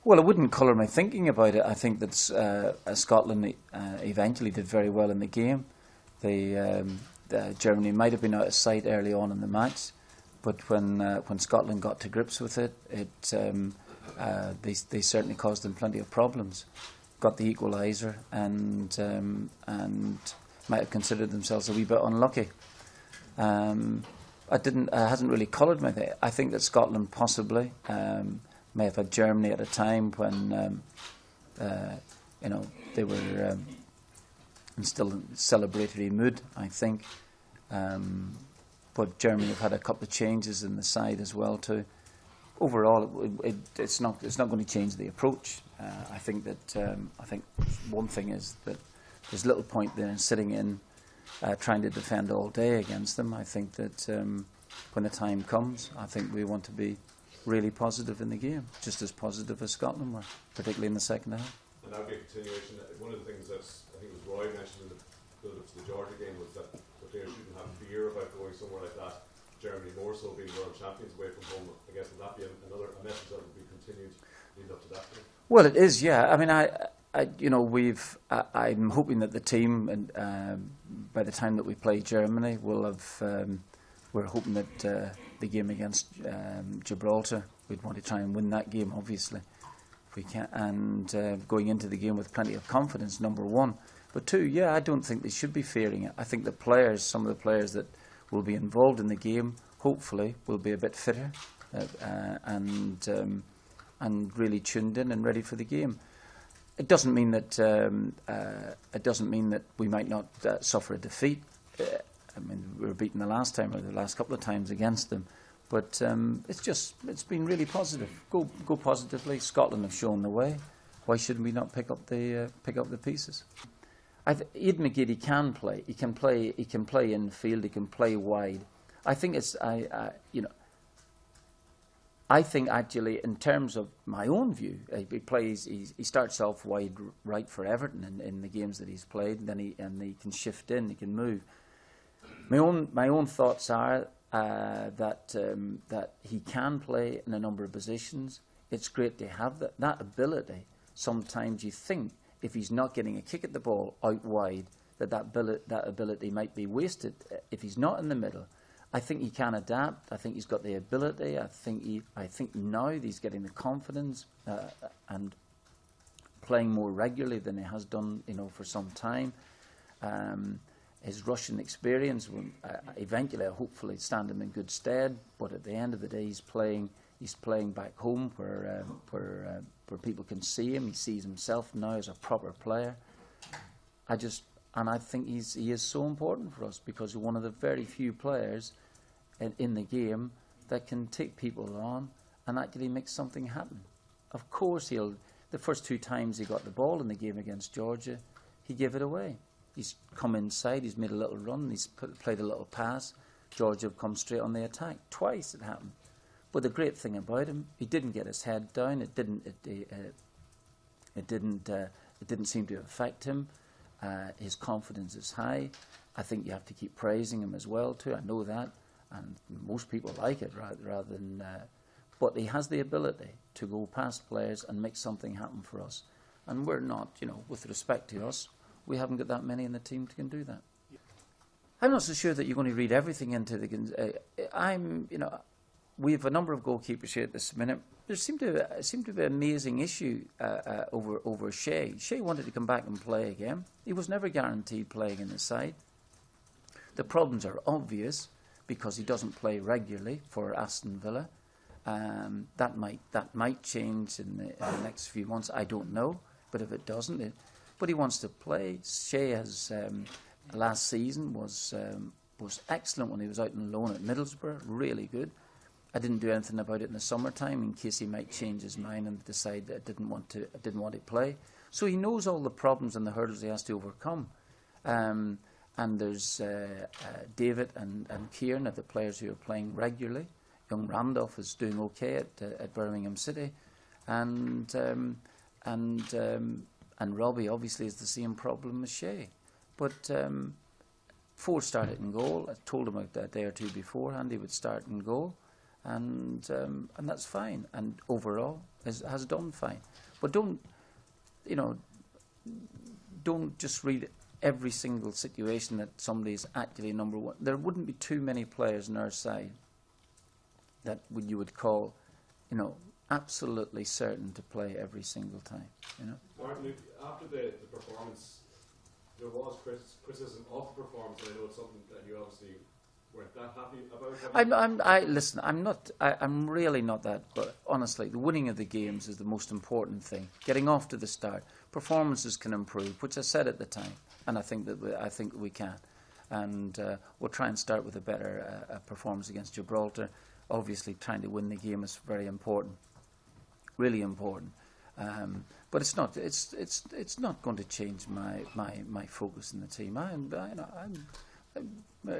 Well, it wouldn't colour my thinking about it. I think that Scotland eventually did very well in the game. Germany might have been out of sight early on in the match, but when Scotland got to grips with it, they certainly caused them plenty of problems. Got the equaliser and might have considered themselves a wee bit unlucky. It hasn't really coloured my thing. I think that Scotland possibly may have had Germany at a time when they were still in celebratory mood, I think. But Germany have had a couple of changes in the side as well too. Overall, it's not going to change the approach. I think one thing is that there's little point there in sitting in trying to defend all day against them. I think that when the time comes, I think we want to be really positive in the game, just as positive as Scotland were, particularly in the second half. And that would be a continuation. One of the things that I think it was Roy mentioned in the build-up to the Georgia game was that the players shouldn't have fear about going somewhere like that. Germany more so being world champions away from home. I guess would that be another message that would be continued lead up to that game? Well, it is, yeah. I mean, I'm hoping that the team, and by the time that we play Germany, will have. We're hoping that the game against Gibraltar, we'd want to try and win that game, obviously, if we can, and going into the game with plenty of confidence. Number one, but two, yeah, I don't think they should be fearing it. I think the players, some of the players that will be involved in the game, hopefully, will be a bit fitter and really tuned in and ready for the game. It doesn't mean that we might not suffer a defeat. I mean, we were beaten the last time or the last couple of times against them, but it's been really positive. Go positively. Scotland have shown the way. Why shouldn't we not pick up the pieces? Ian McGeady can play. He can play in field. He can play wide. I think I think actually, in terms of my own view, he starts off wide right for Everton in the games that he's played, and then he can shift in, he can move. My own thoughts are that he can play in a number of positions. It's great to have that ability. Sometimes you think if he's not getting a kick at the ball out wide, that ability might be wasted. If he's not in the middle, I think he can adapt. I think he's got the ability. I think now he's getting the confidence and playing more regularly than he has done, for some time. His Russian experience will eventually, hopefully, stand him in good stead. But at the end of the day, he's playing back home where people can see him. He sees himself now as a proper player. I think he is so important for us because he's one of the very few players in the game that can take people on and actually make something happen. Of course, the first two times he got the ball in the game against Georgia, he gave it away. He's come inside, he's made a little run, he's played a little pass. Georgia have come straight on the attack. Twice it happened. But the great thing about him, he didn't get his head down. It didn't seem to affect him. His confidence is high. I think you have to keep praising him as well too. I know that, and most people like it rather than. But he has the ability to go past players and make something happen for us. And we're not, with respect to us, we haven't got that many in the team that can do that. I'm not so sure that you're going to read everything into the. We have a number of goalkeepers here at this minute. There seemed to be an amazing issue over Shea. Shea wanted to come back and play again. He was never guaranteed playing in the side. The problems are obvious because he doesn't play regularly for Aston Villa. That might change in the next few months. I don't know, but if it doesn't, but he wants to play. Shea has last season was excellent when he was out on loan at Middlesbrough. Really good. I didn't do anything about it in the summertime in case he might change his mind and decide that I didn't want to play. So he knows all the problems and the hurdles he has to overcome. And there's David and Kieran are the players who are playing regularly. Young Randolph is doing okay at Birmingham City, and Robbie obviously has the same problem as Shea. But Ford started in goal. I told him a day or two beforehand he would start in goal. and that's fine. And overall, has done fine. But don't just read every single situation that somebody is actually number one. There wouldn't be too many players on our side that you would call, absolutely certain to play every single time. Martin, after the performance, there was criticism of the performance, and I know it's something that you obviously weren't that happy about. Listen, I'm really not that. But honestly, the winning of the games is the most important thing. Getting off to the start, performances can improve, which I said at the time, and I think that we can. And we'll try and start with a better performance against Gibraltar. Obviously, trying to win the game is very important, really important. But it's not. It's not going to change my focus in the team.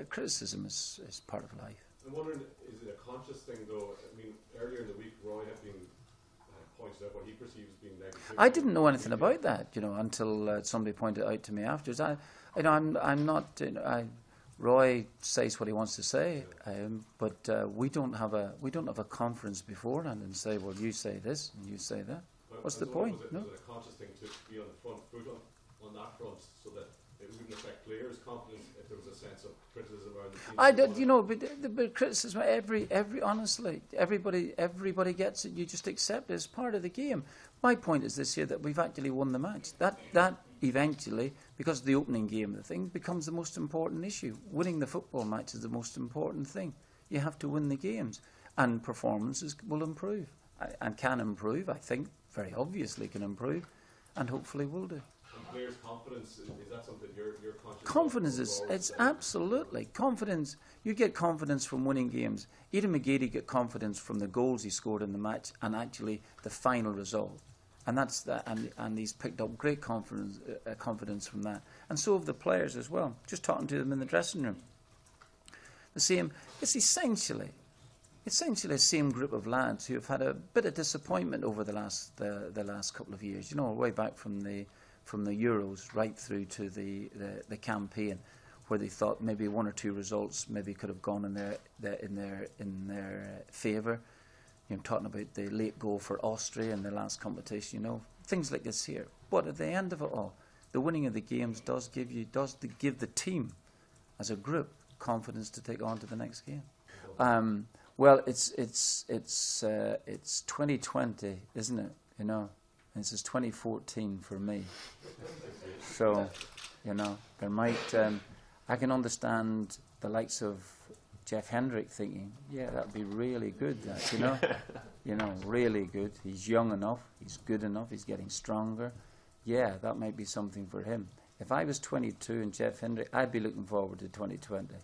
Criticism is part of life. I'm wondering, is it a conscious thing though? I mean, earlier in the week, Roy had been pointed out what he perceives as being negative. I didn't know anything about that, until somebody pointed it out to me afterwards. I'm not. Roy says what he wants to say, but we don't have a conference beforehand and say, well, you say this and you say that. What's the point? Was it a conscious thing to be on the front foot on that front, so that it wouldn't affect players' confidence if there was a sense of criticism around the team? But criticism. Honestly, everybody gets it. You just accept it as part of the game. My point is this year that we've actually won the match. That eventually, because of the opening game of the thing, becomes the most important issue. Winning the football match is the most important thing. You have to win the games, and performances will improve and can improve. I think very obviously can improve, and hopefully will do. And players' confidence, is that something you're conscious of? Confidence it's absolutely confidence. You get confidence from winning games. Aidan McGeady got confidence from the goals he scored in the match and actually the final result. And that's that, and he's picked up great confidence from that, and so have the players as well. Just talking to them in the dressing room, the same. It's essentially the same group of lads who have had a bit of disappointment over the last couple of years. Way back from the Euros right through to the campaign, where they thought maybe one or two results maybe could have gone in their favour. Talking about the late goal for Austria in the last competition, things like this here. But at the end of it all, the winning of the games does give the team, as a group, confidence to take on to the next game. Well, it's 2020, isn't it? And this is 2014 for me. So, there might. I can understand the likes of Jeff Hendrick thinking, yeah, that'd be really good, really good. He's young enough, he's good enough, he's getting stronger. Yeah, that might be something for him. If I was 22 and Jeff Hendrick, I'd be looking forward to 2020.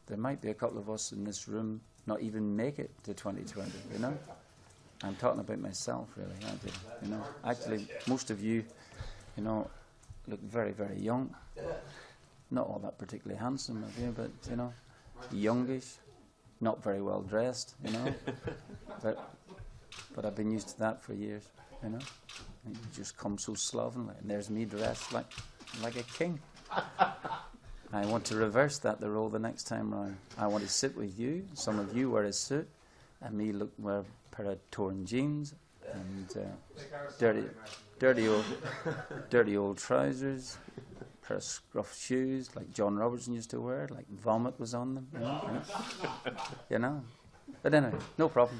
There might be a couple of us in this room not even make it to 2020, I'm talking about myself, really, I do. Actually, most of you, look very, very young. Not all that particularly handsome of you, but, youngish, not very well dressed, But I've been used to that for years, You just come so slovenly, and there's me dressed like a king. I want to reverse the role the next time round. I want to sit with you, some of you wear a suit, and me wear a pair of torn jeans and dirty old trousers, pair of scruff shoes like John Robertson used to wear, like vomit was on them. But anyway, no problem.